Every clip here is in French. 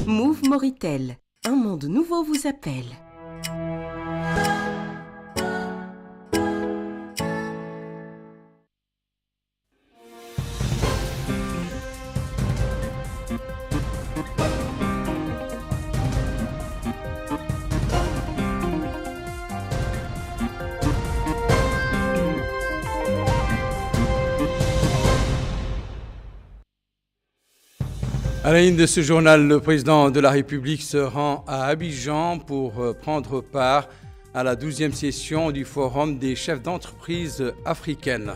Move Moritel, un monde nouveau vous appelle. À la ligne de ce journal, le président de la République se rend à Abidjan pour prendre part à la 12e session du Forum des chefs d'entreprise africaines.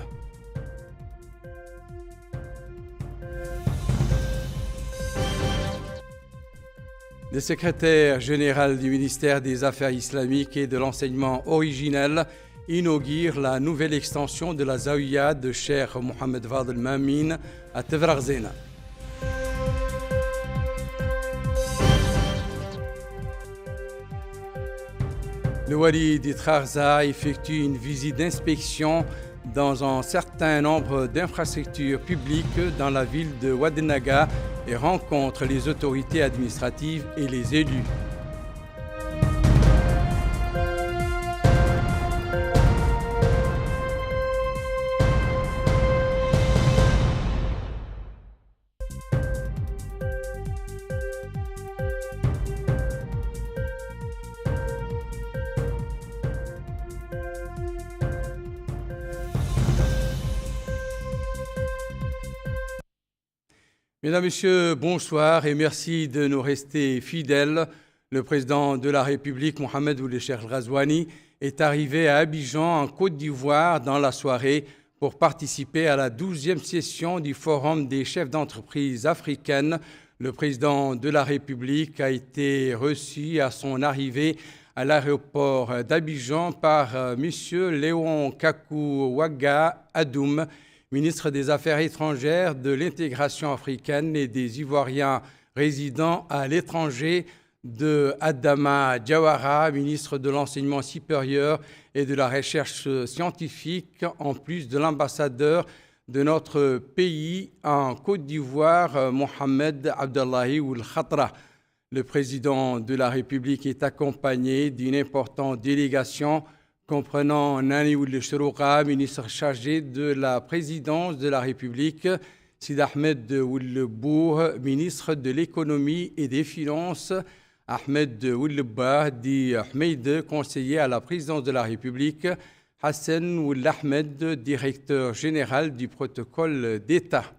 Le secrétaire général du ministère des Affaires islamiques et de l'enseignement originel inaugure la nouvelle extension de la Zawiya de Cheikh Mohamed Fadel Mamin à Tevraghzena. Le Wali d'Itrarza effectue une visite d'inspection dans un certain nombre d'infrastructures publiques dans la ville de Ouadénaga et rencontre les autorités administratives et les élus. Mesdames, Messieurs, bonsoir et merci de nous rester fidèles. Le président de la République, Mohamed Ould Cheikh Ghazouani, est arrivé à Abidjan, en Côte d'Ivoire, dans la soirée pour participer à la 12e session du Forum des chefs d'entreprise africaines. Le président de la République a été reçu à son arrivée à l'aéroport d'Abidjan par M. Léon Kakou Ouaga Adoum, ministre des Affaires étrangères, de l'intégration africaine et des Ivoiriens résidant à l'étranger, de Adama Diawara, ministre de l'Enseignement supérieur et de la Recherche scientifique, en plus de l'ambassadeur de notre pays en Côte d'Ivoire, Mohamed Abdallahi Ould Khatra. Le président de la République est accompagné d'une importante délégation comprenant Nani Ould Chouroukha, ministre chargé de la présidence de la République, Sid Ahmed Ould Bour, ministre de l'économie et des finances, Ahmed Ould Bah, dit Ahmed, conseiller à la présidence de la République, Hassan Ould Ahmed, directeur général du protocole d'État.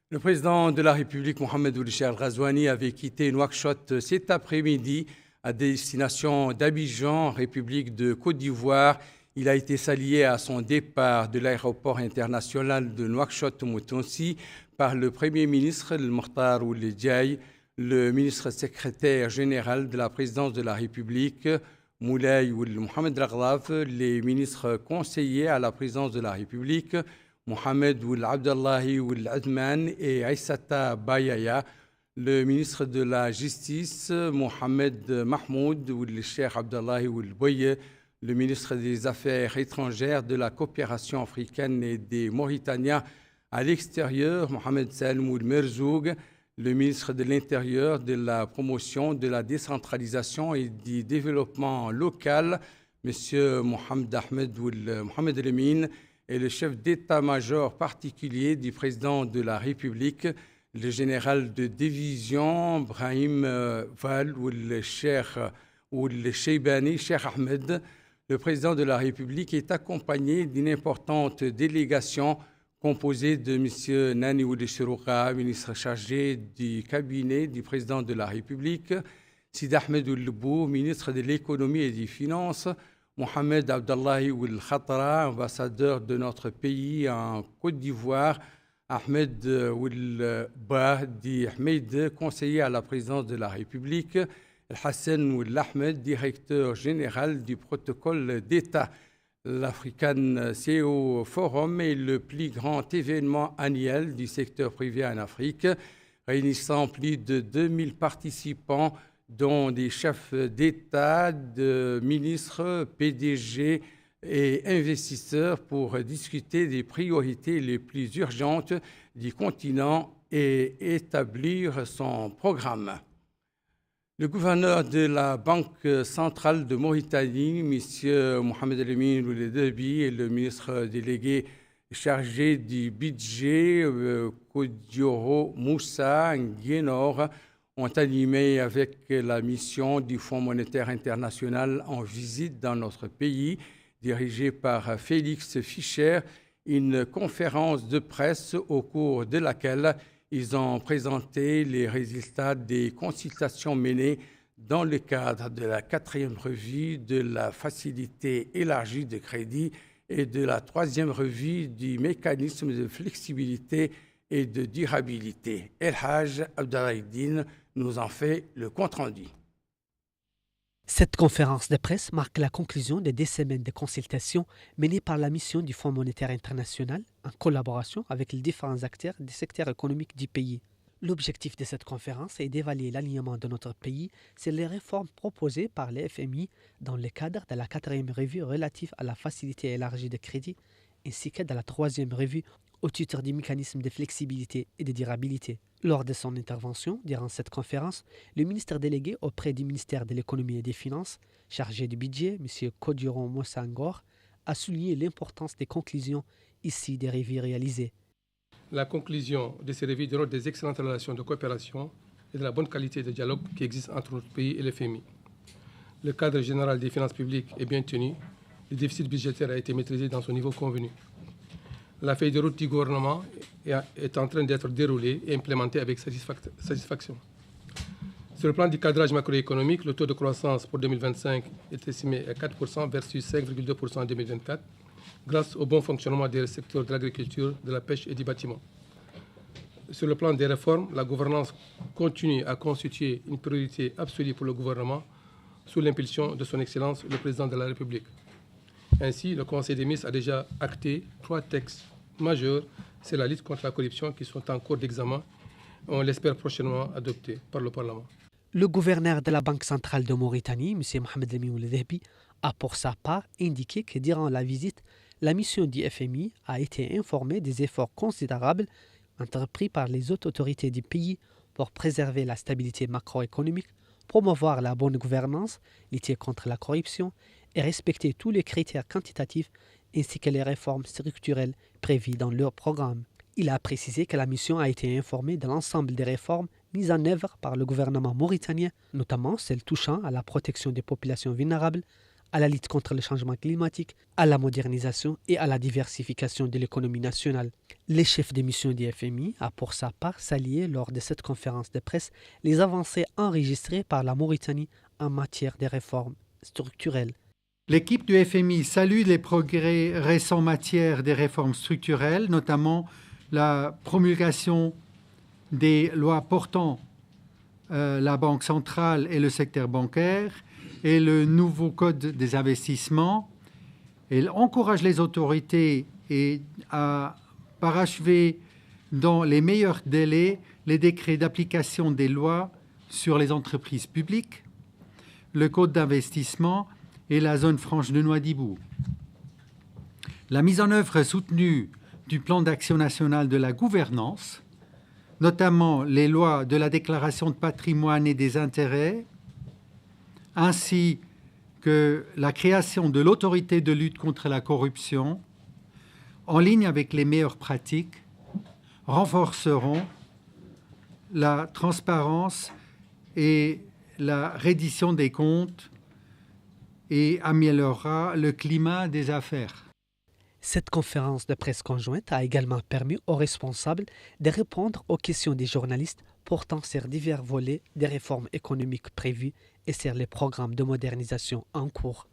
Le président de la République, Mohamed Ould Cheikh Ghazouani, avait quitté Nouakchott cet après-midi à destination d'Abidjan, République de Côte d'Ivoire. Il a été salué à son départ de l'aéroport international de Nouakchott-Moutonsi par le Premier ministre, le Mokhtar Ould Diaye, le ministre secrétaire général de la présidence de la République, Moulay Ould Mohamed Raghlaf, les ministres conseillers à la présidence de la République, Mohamed Ould Abdallahi Ould Adman et Aïssata Bayaya, le ministre de la Justice, Mohamed Mahmoud Ould Cheikh Abdallahi Ould Boye, le ministre des Affaires étrangères, de la coopération africaine et des Mauritaniens à l'extérieur, Mohamed Salem Ould Merzoug, le ministre de l'Intérieur, de la promotion, de la décentralisation et du développement local, M. Mohamed Ahmed Ould Mohamed El-Amin, et le chef d'état-major particulier du président de la République, le général de division Brahim Val Ould Cheikh Ould Cheibani Cheikh Ahmed. Le président de la République est accompagné d'une importante délégation composé de M. Nani Ould Chrouqa, ministre chargé du cabinet du président de la République, Sid Ahmed Ould Bou, ministre de l'économie et des finances, Mohamed Abdallahi Ould Khatra, ambassadeur de notre pays en Côte d'Ivoire, Ahmed Ould Bahdi Ahmed, conseiller à la présidence de la République, Hassan Ould Ahmed, directeur général du protocole d'État. L'African CEO Forum est le plus grand événement annuel du secteur privé en Afrique, réunissant plus de 2000 participants, dont des chefs d'État, de ministres, PDG et investisseurs pour discuter des priorités les plus urgentes du continent et établir son programme. Le gouverneur de la Banque centrale de Mauritanie, M. Mohamed El-Amin Ould Dahbi, et le ministre délégué chargé du budget, Kodioro Moussa Nguénor, ont animé avec la mission du Fonds monétaire international en visite dans notre pays, dirigée par Félix Fischer, une conférence de presse au cours de laquelle ils ont présenté les résultats des consultations menées dans le cadre de la 4e revue de la facilité élargie de crédit et de la 3e revue du mécanisme de flexibilité et de durabilité. El Haj Abdallah nous en fait le compte-rendu. Cette conférence de presse marque la conclusion des 10 semaines de consultations menées par la mission du Fonds monétaire international en collaboration avec les différents acteurs du secteur économique du pays. L'objectif de cette conférence est d'évaluer l'alignement de notre pays sur les réformes proposées par le FMI dans le cadre de la 4e revue relative à la facilité élargie de crédit ainsi que de la 3e revue au titre du mécanisme de flexibilité et de durabilité. Lors de son intervention durant cette conférence, le ministre délégué auprès du ministère de l'économie et des finances, chargé du budget, M. Kodioro Moussa Ngor, a souligné l'importance des conclusions ici des revues réalisées. La conclusion de ces revues dénote des excellentes relations de coopération et de la bonne qualité de dialogue qui existe entre notre pays et le FMI. Le cadre général des finances publiques est bien tenu, le déficit budgétaire a été maîtrisé dans son niveau convenu. La feuille de route du gouvernement est en train d'être déroulée et implémentée avec satisfaction. Sur le plan du cadrage macroéconomique, le taux de croissance pour 2025 est estimé à 4% versus 5,2% en 2024, grâce au bon fonctionnement des secteurs de l'agriculture, de la pêche et du bâtiment. Sur le plan des réformes, la gouvernance continue à constituer une priorité absolue pour le gouvernement sous l'impulsion de son Excellence, le Président de la République. Ainsi, le Conseil des ministres a déjà acté 3 textes majeurs sur la lutte contre la corruption qui sont en cours d'examen et on l'espère prochainement adoptés par le Parlement. Le gouverneur de la Banque centrale de Mauritanie, M. Mohamed El-Amin Ould Dahbi, a pour sa part indiqué que durant la visite, la mission du FMI a été informée des efforts considérables entrepris par les autorités du pays pour préserver la stabilité macroéconomique, promouvoir la bonne gouvernance, lutter contre la corruption et respecter tous les critères quantitatifs ainsi que les réformes structurelles prévues dans leur programme. Il a précisé que la mission a été informée de l'ensemble des réformes mises en œuvre par le gouvernement mauritanien, notamment celles touchant à la protection des populations vulnérables, à la lutte contre le changement climatique, à la modernisation et à la diversification de l'économie nationale. Le chef de mission du FMI a pour sa part salué lors de cette conférence de presse les avancées enregistrées par la Mauritanie en matière de réformes structurelles. L'équipe du FMI salue les progrès récents en matière des réformes structurelles, notamment la promulgation des lois portant la Banque centrale et le secteur bancaire et le nouveau code des investissements. Elle encourage les autorités à parachever dans les meilleurs délais les décrets d'application des lois sur les entreprises publiques, le code d'investissement et la zone franche de Nouadhibou. La mise en œuvre soutenue du plan d'action national de la gouvernance, notamment les lois de la déclaration de patrimoine et des intérêts, ainsi que la création de l'autorité de lutte contre la corruption, en ligne avec les meilleures pratiques, renforceront la transparence et la reddition des comptes et améliorera le climat des affaires. Cette conférence de presse conjointe a également permis aux responsables de répondre aux questions des journalistes portant sur divers volets des réformes économiques prévues et sur les programmes de modernisation en cours.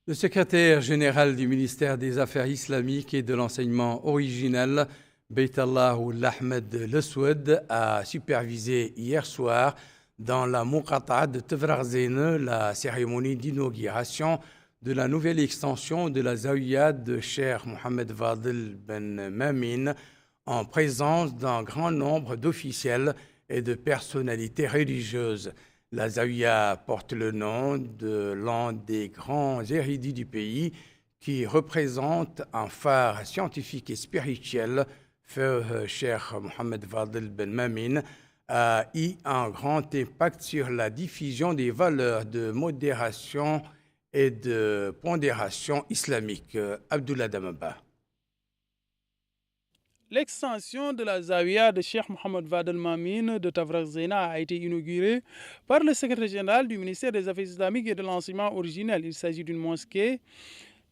Le secrétaire général du ministère des Affaires islamiques et de l'enseignement originel, Beitallah Ahmed Lesoued, a supervisé hier soir dans la Muqata'a de Tafraghzine la cérémonie d'inauguration de la nouvelle extension de la Zawiya de Cheikh Mohammed Fadel Ben Mamin en présence d'un grand nombre d'officiels et de personnalités religieuses. La Zawiya porte le nom de l'un des grands érudits du pays qui représente un phare scientifique et spirituel. Feu Cheikh Mohammed Fadel Ben Mamin a eu un grand impact sur la diffusion des valeurs de modération et de pondération islamique. Abdullah Damaba. L'extension de la Zawiya de Cheikh Mohammed Fadel Mamin de Tafraghzine a été inaugurée par le secrétaire général du ministère des Affaires islamiques et de l'enseignement originel. Il s'agit d'une mosquée,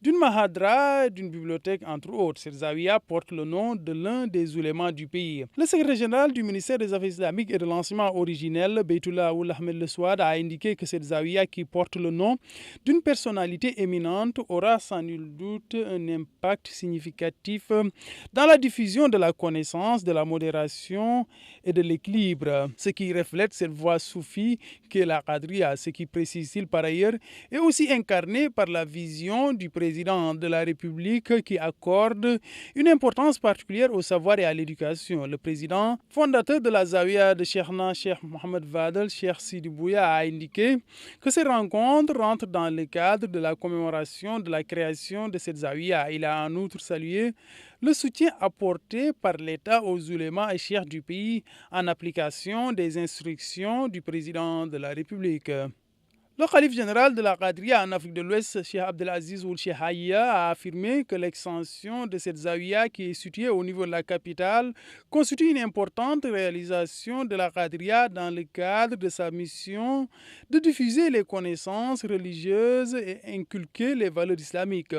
d'une mahadra, d'une bibliothèque, entre autres. Cette Zawiya porte le nom de l'un des oulémas du pays. Le secrétaire général du ministère des Affaires islamiques et de l'enseignement originel, Beitallah Ahmed Lesoued, a indiqué que cette Zawiya, qui porte le nom d'une personnalité éminente, aura sans nul doute un impact significatif dans la diffusion de la connaissance, de la modération et de l'équilibre, ce qui reflète cette voie soufie qu'est la Qadriya, ce qui, précise-t-il par ailleurs, est aussi incarné par la vision du président de la République qui accorde une importance particulière au savoir et à l'éducation. Le président fondateur de la Zawiya de Cheikhna, Cheikh Mohammed Fadel, Cheikh Sidi Bouya, a indiqué que ces rencontres rentrent dans le cadre de la commémoration de la création de cette Zawiya. Il a en outre salué le soutien apporté par l'État aux oulémas et cheikhs du pays en application des instructions du président de la République. Le calife général de la Qadriya en Afrique de l'Ouest, Cheikh Abdelaziz Ould Cheikh Aya, a affirmé que l'extension de cette Zawiya, qui est située au niveau de la capitale, constitue une importante réalisation de la Qadriya dans le cadre de sa mission de diffuser les connaissances religieuses et inculquer les valeurs islamiques.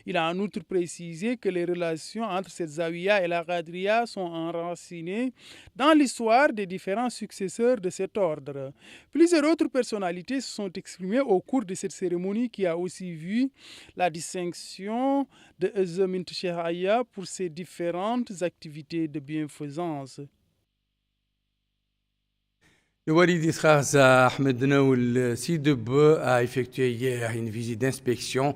Il a en outre précisé que les relations entre cette Zawiya et la Qadriya sont enracinées dans l'histoire des différents successeurs de cet ordre. Plusieurs autres personnalités se sont exprimées au cours de cette cérémonie qui a aussi vu la distinction de Ezzamint Cheikh Aya pour ses différentes activités de bienfaisance. Le Wali d'Israël Ahmed Naoul Sidebe a effectué hier une visite d'inspection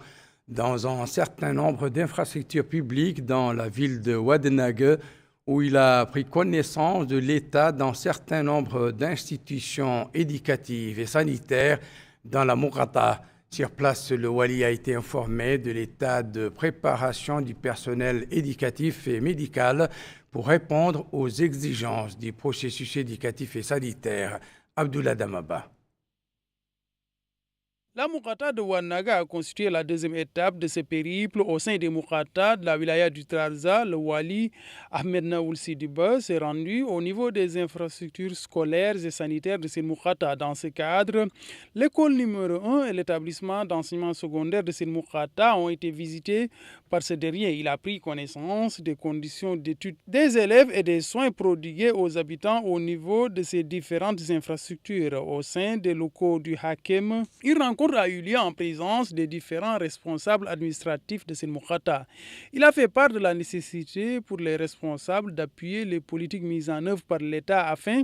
dans un certain nombre d'infrastructures publiques dans la ville de Ouadénague, où il a pris connaissance de l'état d'un certain nombre d'institutions éducatives et sanitaires dans la Muqata'a. Sur place, le Wali a été informé de l'état de préparation du personnel éducatif et médical pour répondre aux exigences du processus éducatif et sanitaire. Abdullah Damaba. La Muqata'a de Ouadénague a constitué la deuxième étape de ce périple au sein des Muqata'a de la wilaya du Trarza. Le Wali Ahmed Naoul Sidibé s'est rendu au niveau des infrastructures scolaires et sanitaires de ces Muqata'a. Dans ce cadre, l'école numéro 1 et l'établissement d'enseignement secondaire de ces Muqata'a ont été visités par ce dernier. Il a pris connaissance des conditions d'études des élèves et des soins prodigués aux habitants au niveau de ces différentes infrastructures. Au sein des locaux du Hakem, il a eu lieu en présence des différents responsables administratifs de cette Muqata'a. Il a fait part de la nécessité pour les responsables d'appuyer les politiques mises en œuvre par l'État afin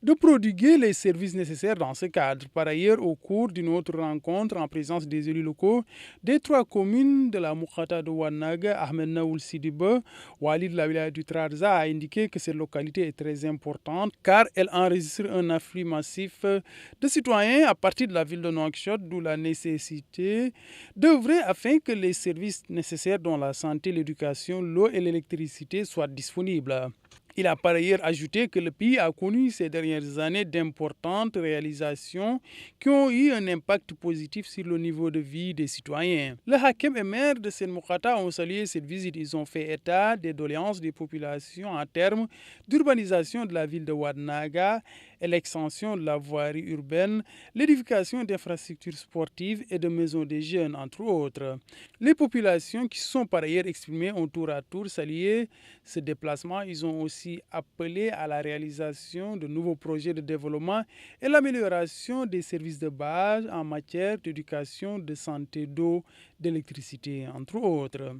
de prodiguer les services nécessaires dans ce cadre. Par ailleurs, au cours d'une autre rencontre en présence des élus locaux des 3 communes de la Muqata'a de Ouadénague, Ahmed Naoul Sidibé, Wali de la wilaya du Trarza, a indiqué que cette localité est très importante car elle enregistre un afflux massif de citoyens à partir de la ville de Nouakchott, d'où la nécessité d'œuvrer afin que les services nécessaires dont la santé, l'éducation, l'eau et l'électricité soient disponibles. Il a par ailleurs ajouté que le pays a connu ces dernières années d'importantes réalisations qui ont eu un impact positif sur le niveau de vie des citoyens. Le Hakem et maire de cette Muqata'a ont salué cette visite. Ils ont fait état des doléances des populations en termes d'urbanisation de la ville de Ouadénague et l'extension de la voirie urbaine, l'édification d'infrastructures sportives et de maisons des jeunes, entre autres. Les populations qui se sont par ailleurs exprimées ont tour à tour salué ce déplacement. Ils ont aussi appelé à la réalisation de nouveaux projets de développement et l'amélioration des services de base en matière d'éducation, de santé, d'eau, d'électricité, entre autres.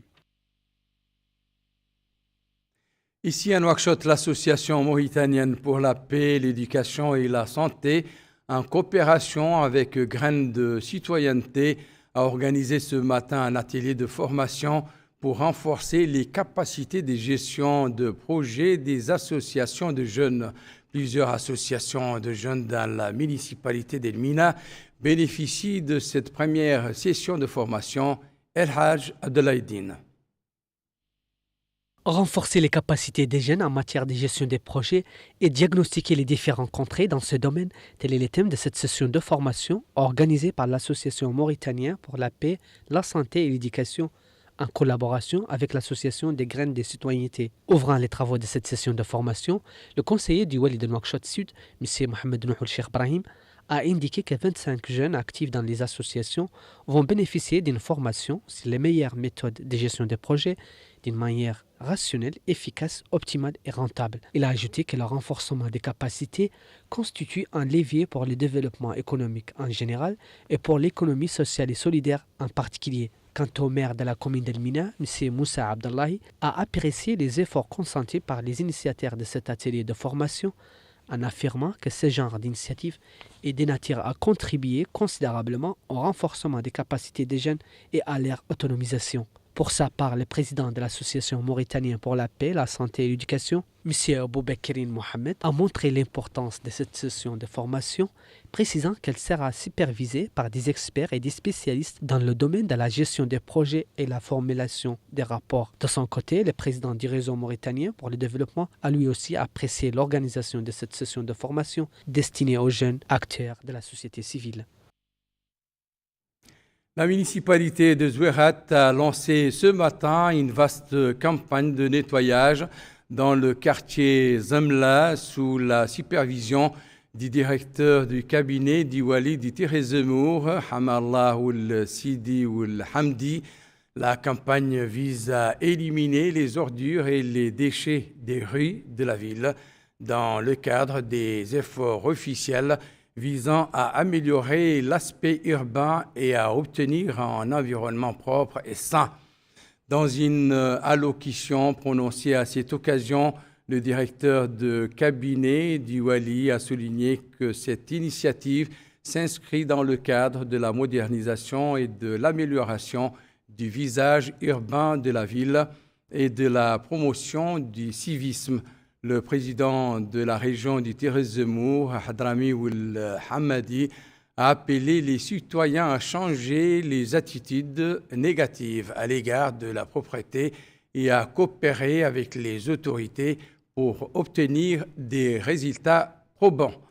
Ici à Nouakchott, l'Association mauritanienne pour la paix, l'éducation et la santé, en coopération avec Graines de citoyenneté, a organisé ce matin un atelier de formation pour renforcer les capacités de gestion de projets des associations de jeunes. Plusieurs associations de jeunes dans la municipalité d'Elmina bénéficient de cette première session de formation. El Haj Abdelaïdine. Renforcer les capacités des jeunes en matière de gestion des projets et diagnostiquer les défis rencontrés dans ce domaine, tel est le thème de cette session de formation organisée par l'Association mauritanienne pour la paix, la santé et l'éducation en collaboration avec l'Association des Graines de citoyenneté. Ouvrant les travaux de cette session de formation, le conseiller du Wali de Nouakchott Sud, M. Mohamed Nouhoul Cheikh Brahim, a indiqué que 25 jeunes actifs dans les associations vont bénéficier d'une formation sur les meilleures méthodes de gestion des projets d'une manière rationnelle, efficace, optimale et rentable. Il a ajouté que le renforcement des capacités constitue un levier pour le développement économique en général et pour l'économie sociale et solidaire en particulier. Quant au maire de la commune d'Elmina, M. Moussa Abdallahi, a apprécié les efforts consentis par les initiateurs de cet atelier de formation en affirmant que ce genre d'initiative est de nature à contribuer considérablement au renforcement des capacités des jeunes et à leur autonomisation. Pour sa part, le président de l'Association mauritanienne pour la paix, la santé et l'éducation, M. Aboubekirine Mohamed, a montré l'importance de cette session de formation, précisant qu'elle sera supervisée par des experts et des spécialistes dans le domaine de la gestion des projets et la formulation des rapports. De son côté, le président du réseau mauritanien pour le développement a lui aussi apprécié l'organisation de cette session de formation destinée aux jeunes acteurs de la société civile. La municipalité de Zouérat a lancé ce matin une vaste campagne de nettoyage dans le quartier Zamla sous la supervision du directeur du cabinet du Wali du Tirezemour, Hamallah Oul Sidi Oul Hamdi. La campagne vise à éliminer les ordures et les déchets des rues de la ville dans le cadre des efforts officiels visant à améliorer l'aspect urbain et à obtenir un environnement propre et sain. Dans une allocution prononcée à cette occasion, le directeur de cabinet du Wali a souligné que cette initiative s'inscrit dans le cadre de la modernisation et de l'amélioration du visage urbain de la ville et de la promotion du civisme. Le président de la région du Tirezemour, Hadrami Oul Hamadi, a appelé les citoyens à changer les attitudes négatives à l'égard de la propreté et à coopérer avec les autorités pour obtenir des résultats probants.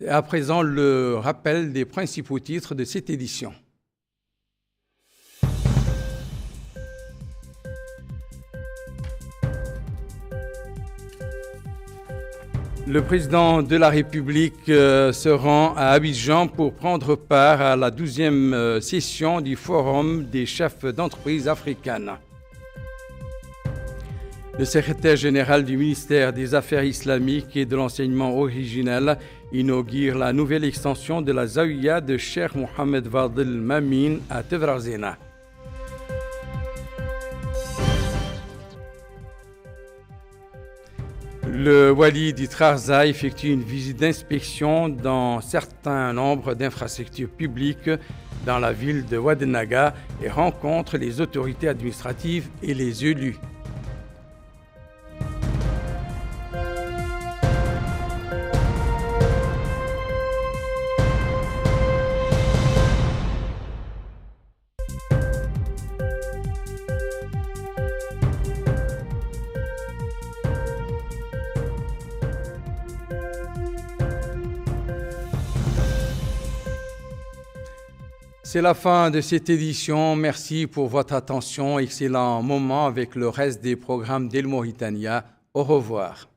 À présent, le rappel des principaux titres de cette édition. Le président de la République se rend à Abidjan pour prendre part à la 12e session du Forum des chefs d'entreprise africaines. Le secrétaire général du ministère des Affaires islamiques et de l'enseignement originel inaugure la nouvelle extension de la Zawiya de Cheikh Mohamed Fadel Mamin à Tavrarzena. Le Wali du Trarza effectue une visite d'inspection dans certain nombre d'infrastructures publiques dans la ville de Ouadénaga et rencontre les autorités administratives et les élus. C'est la fin de cette édition. Merci pour votre attention. Excellent moment avec le reste des programmes d'El Mauritania. Au revoir.